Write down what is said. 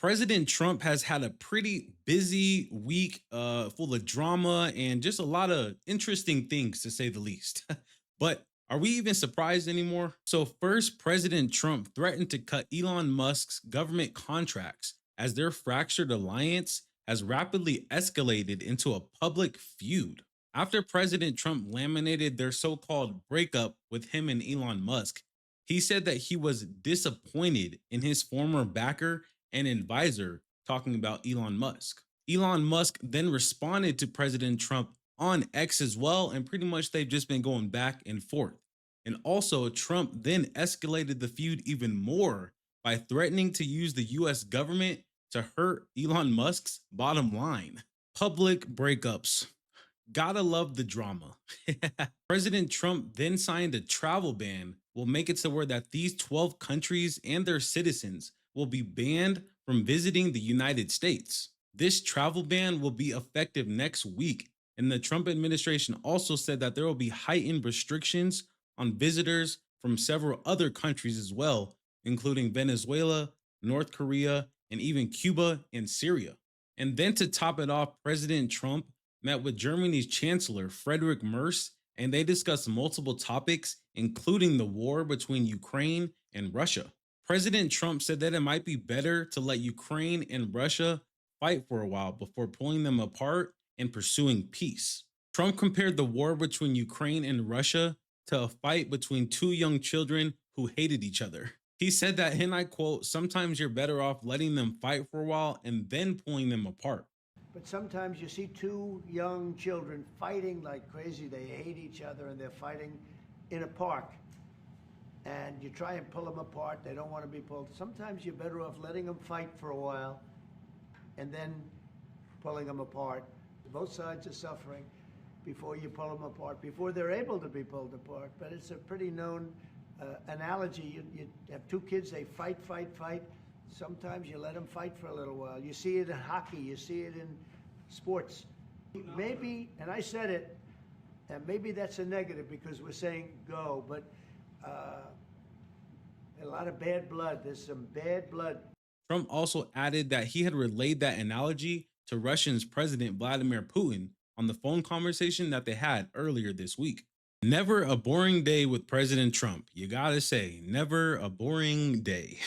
President Trump has had a pretty busy week full of drama and just a lot of interesting things, to say the least. But are we even surprised anymore? So, first, President Trump threatened to cut Elon Musk's government contracts as their fractured alliance has rapidly escalated into a public feud. After President Trump laminated their so called breakup with him and Elon Musk, he said that he was disappointed in his former backer and advisor, talking about Elon Musk. Elon Musk then responded to President Trump on X as well, and pretty much they've just been going back and forth. And also, Trump then escalated the feud even more by threatening to use the US government to hurt Elon Musk's bottom line. Public breakups. Gotta love the drama. President Trump then signed a travel ban will make it so where that these 12 countries and their citizens will be banned from visiting the United States. This travel ban will be effective next week, and the Trump administration also said that there will be heightened restrictions on visitors from several other countries as well, including Venezuela, North Korea, and even Cuba and Syria. And then to top it off, President Trump met with Germany's Chancellor Friedrich Merz, and they discussed multiple topics, including the war between Ukraine and Russia. President Trump said that it might be better to let Ukraine and Russia fight for a while before pulling them apart and pursuing peace. Trump compared the war between Ukraine and Russia to a fight between two young children who hated each other. He said that, and I quote, sometimes you're better off letting them fight for a while and then pulling them apart. But sometimes you see two young children fighting like crazy. They hate each other and they're fighting in a park. And you try and pull them apart. They don't want to be pulled. Sometimes you're better off letting them fight for a while and then pulling them apart. Both sides are suffering before you pull them apart, before they're able to be pulled apart. But it's a pretty known analogy. You have two kids, they fight, fight, fight. Sometimes you let them fight for a little while. You see it in hockey. You see it in sports. Maybe, and I said it, and maybe that's a negative because we're saying go, but a lot of bad blood. There's some bad blood. Trump also added that he had relayed that analogy to Russia's President Vladimir Putin on the phone conversation that they had earlier this week. Never a boring day with President Trump. You gotta say, never a boring day.